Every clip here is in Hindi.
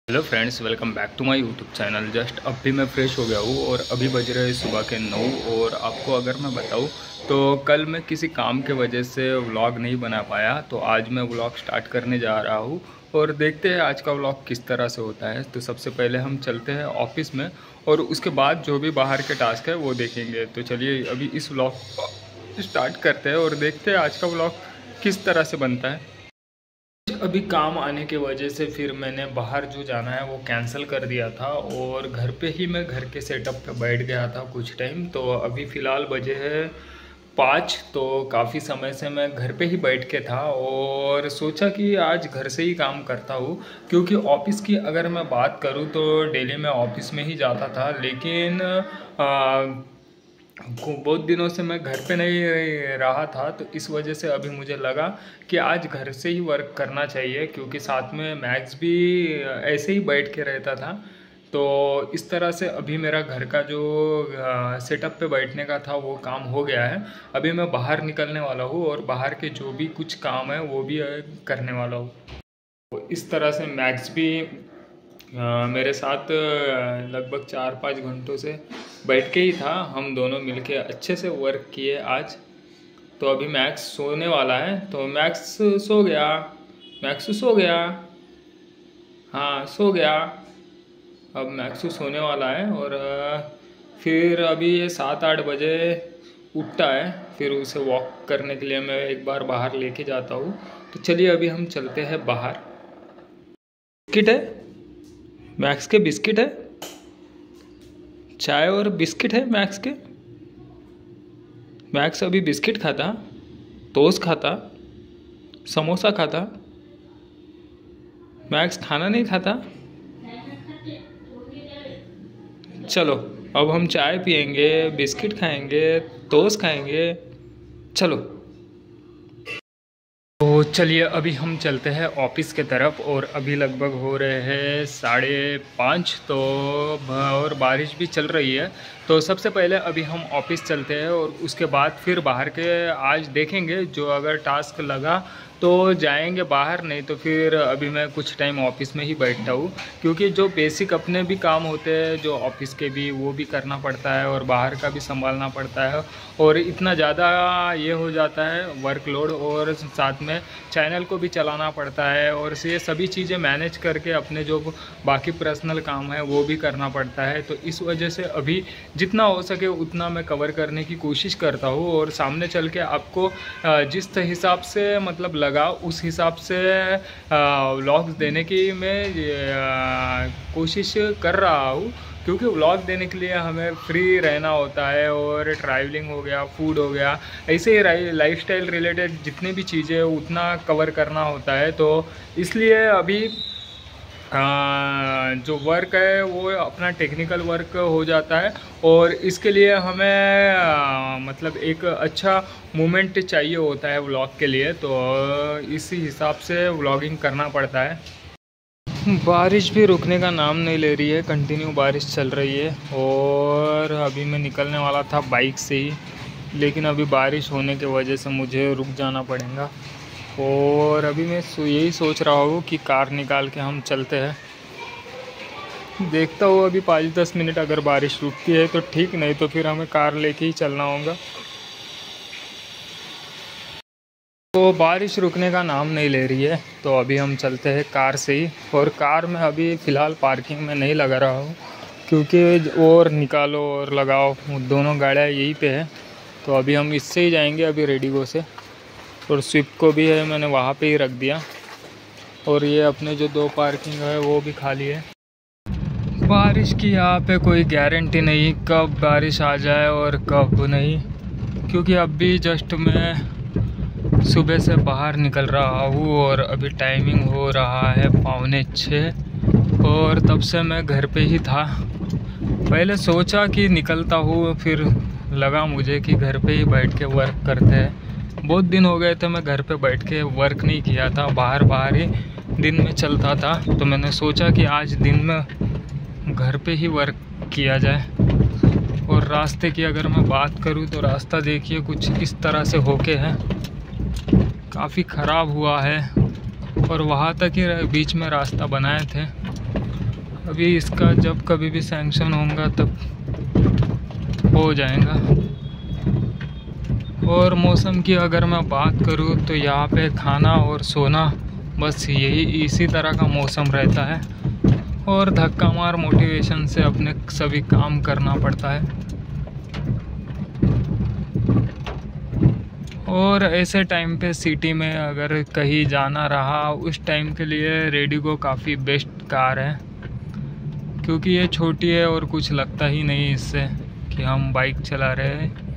Hello friends, welcome back to my YouTube channel. Just अभी मैं फ्रेश हो गया हूँ और अभी बज रहे हैं सुबह के 9। और आपको अगर मैं बताऊँ तो कल मैं किसी काम के वजह से व्लॉग नहीं बना पाया, तो आज मैं व्लॉग स्टार्ट करने जा रहा हूँ और देखते हैं आज का व्लॉग किस तरह से होता है। तो सबसे पहले हम चलते हैं ऑफिस में और उसके बाद जो भी बाहर के टास्क है वो देखेंगे। तो चलिए अभी इस व्लॉग स्टार्ट करते हैं और देखते हैं आज का व्लॉग किस तरह से बनता है। अभी काम आने की वजह से फिर मैंने बाहर जो जाना है वो कैंसिल कर दिया था और घर पे ही मैं घर के सेटअप पे बैठ गया था कुछ टाइम। तो अभी फ़िलहाल बजे है 5, तो काफ़ी समय से मैं घर पे ही बैठ के था और सोचा कि आज घर से ही काम करता हूँ। क्योंकि ऑफ़िस की अगर मैं बात करूँ तो डेली मैं ऑफ़िस में ही जाता था, लेकिन बहुत दिनों से मैं घर पे नहीं रहा था, तो इस वजह से अभी मुझे लगा कि आज घर से ही वर्क करना चाहिए। क्योंकि साथ में मैक्स भी ऐसे ही बैठ के रहता था, तो इस तरह से अभी मेरा घर का जो सेटअप पे बैठने का था वो काम हो गया है। अभी मैं बाहर निकलने वाला हूँ और बाहर के जो भी कुछ काम है वो भी करने वाला हूँ। तो इस तरह से मैक्स भी मेरे साथ लगभग 4-5 घंटों से बैठ के ही था। हम दोनों मिलके अच्छे से वर्क किए आज। तो अभी मैक्स सोने वाला है, तो मैक्स सो गया। मैक्स सो गया, हाँ सो गया। अब मैक्स सोने वाला है और फिर अभी ये 7-8 बजे उठता है। फिर उसे वॉक करने के लिए मैं एक बार बाहर लेके जाता हूँ। तो चलिए अभी हम चलते हैं बाहर। बिस्किट है, मैक्स के बिस्किट है, चाय और बिस्किट है मैक्स के। मैक्स अभी बिस्किट खाता, टोस्ट खाता, समोसा खाता। मैक्स खाना नहीं खाता। चलो अब हम चाय पियेंगे, बिस्किट खाएंगे, टोस्ट खाएंगे। चलो तो चलिए अभी हम चलते हैं ऑफिस के तरफ और अभी लगभग हो रहे हैं 5:30। तो और बारिश भी चल रही है। तो सबसे पहले अभी हम ऑफिस चलते हैं और उसके बाद फिर बाहर के आज देखेंगे। जो अगर टास्क लगा तो जाएंगे बाहर, नहीं तो फिर अभी मैं कुछ टाइम ऑफिस में ही बैठता हूँ। क्योंकि जो बेसिक अपने भी काम होते हैं जो ऑफिस के भी, वो भी करना पड़ता है और बाहर का भी संभालना पड़ता है। और इतना ज़्यादा ये हो जाता है वर्कलोड, और साथ में चैनल को भी चलाना पड़ता है और ये सभी चीज़ें मैनेज करके अपने जो बाकी पर्सनल काम है वो भी करना पड़ता है। तो इस वजह से अभी जितना हो सके उतना मैं कवर करने की कोशिश करता हूँ और सामने चल के आपको जिस हिसाब से मतलब लगा उस हिसाब से व्लॉग्स देने की मैं कोशिश कर रहा हूँ। क्योंकि व्लॉग देने के लिए हमें फ्री रहना होता है और ट्रैवलिंग हो गया, फूड हो गया, ऐसे ही लाइफस्टाइल रिलेटेड जितनी भी चीज़ें उतना कवर करना होता है। तो इसलिए अभी जो वर्क है वो अपना टेक्निकल वर्क हो जाता है और इसके लिए हमें मतलब एक अच्छा मोमेंट चाहिए होता है व्लॉग के लिए। तो इसी हिसाब से व्लॉगिंग करना पड़ता है। बारिश भी रुकने का नाम नहीं ले रही है, कंटिन्यू बारिश चल रही है। और अभी मैं निकलने वाला था बाइक से ही, लेकिन अभी बारिश होने की वजह से मुझे रुक जाना पड़ेगा। और अभी मैं यही सोच रहा हूँ कि कार निकाल के हम चलते हैं। देखता हूँ अभी 5-10 मिनट, अगर बारिश रुकती है तो ठीक, नहीं तो फिर हमें कार लेके ही चलना होगा। तो बारिश रुकने का नाम नहीं ले रही है, तो अभी हम चलते हैं कार से ही। और कार में अभी फ़िलहाल पार्किंग में नहीं लगा रहा हूँ, क्योंकि और निकालो और लगाओ दोनों गाड़ियाँ यहीं पे है। तो अभी हम इससे ही जाएंगे अभी रेडिगो से। और स्विफ्ट को भी है मैंने वहाँ पे ही रख दिया। और ये अपने जो 2 पार्किंग है वो भी खाली है। बारिश की यहाँ पे कोई गारंटी नहीं कब बारिश आ जाए और कब नहीं, क्योंकि अभी जस्ट मैं सुबह से बाहर निकल रहा हूँ और अभी टाइमिंग हो रहा है 5:45 और तब से मैं घर पे ही था। पहले सोचा कि निकलता हूँ, फिर लगा मुझे कि घर पे ही बैठ के वर्क करते हैं। बहुत दिन हो गए थे मैं घर पे बैठ के वर्क नहीं किया था, बाहर ही दिन में चलता था। तो मैंने सोचा कि आज दिन में घर पे ही वर्क किया जाए। और रास्ते की अगर मैं बात करूँ तो रास्ता देखिए कुछ इस तरह से होके है, काफ़ी ख़राब हुआ है। और वहाँ तक ही बीच में रास्ता बनाए थे, अभी इसका जब कभी भी सैंक्शन होगा तब हो जाएगा। और मौसम की अगर मैं बात करूँ तो यहाँ पे खाना और सोना बस यही इसी तरह का मौसम रहता है, और धक्का मार मोटिवेशन से अपने सभी काम करना पड़ता है। और ऐसे टाइम पे सिटी में अगर कहीं जाना रहा उस टाइम के लिए रेडिगो काफ़ी बेस्ट कार है, क्योंकि ये छोटी है और कुछ लगता ही नहीं इससे कि हम बाइक चला रहे हैं,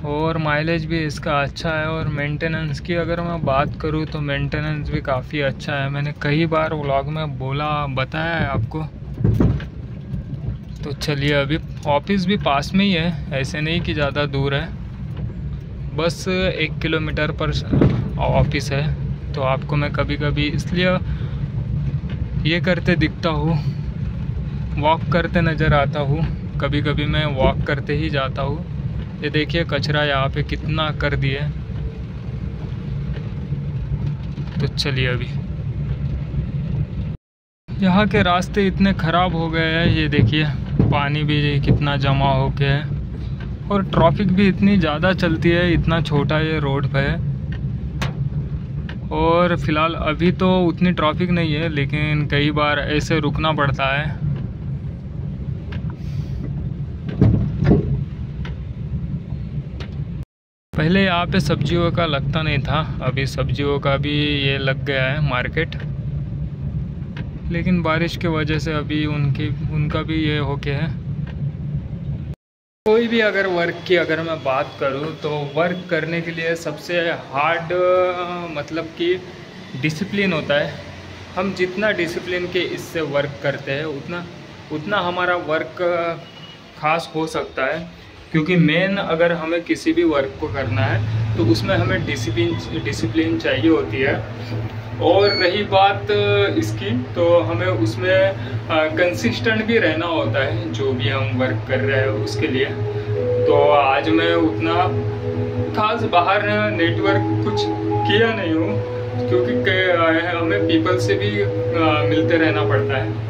और माइलेज भी इसका अच्छा है। और मेंटेनेंस की अगर मैं बात करूँ तो मेंटेनेंस भी काफ़ी अच्छा है। मैंने कई बार व्लॉग में बताया है आपको। तो चलिए, अभी ऑफिस भी पास में ही है, ऐसे नहीं कि ज़्यादा दूर है, बस 1 किलोमीटर पर ऑफिस है। तो आपको मैं कभी कभी इसलिए ये करते दिखता हूँ, वॉक करते नज़र आता हूँ, कभी कभी मैं वॉक करते ही जाता हूँ। ये देखिए कचरा यहाँ पे कितना कर दिए। तो चलिए, अभी यहाँ के रास्ते इतने ख़राब हो गए हैं, ये देखिए पानी भी कितना जमा हो गया है, और ट्रैफिक भी इतनी ज़्यादा चलती है, इतना छोटा ये रोड पे है। और फ़िलहाल अभी तो उतनी ट्रैफिक नहीं है, लेकिन कई बार ऐसे रुकना पड़ता है। पहले यहाँ पे सब्जियों का लगता नहीं था, अभी सब्जियों का भी ये लग गया है मार्केट, लेकिन बारिश की वजह से अभी उनका भी ये हो गया है। कोई भी अगर वर्क की अगर मैं बात करूँ तो वर्क करने के लिए सबसे हार्ड मतलब कि डिसिप्लिन होता है। हम जितना डिसिप्लिन के इससे वर्क करते हैं उतना हमारा वर्क खास हो सकता है, क्योंकि मेन अगर हमें किसी भी वर्क को करना है तो उसमें हमें डिसिप्लिन चाहिए होती है। और रही बात इसकी, तो हमें उसमें कंसिस्टेंट भी रहना होता है जो भी हम वर्क कर रहे हैं उसके लिए। तो आज मैं उतना खास बाहर नेटवर्क कुछ किया नहीं हूँ, क्योंकि हमें पीपल से भी मिलते रहना पड़ता है।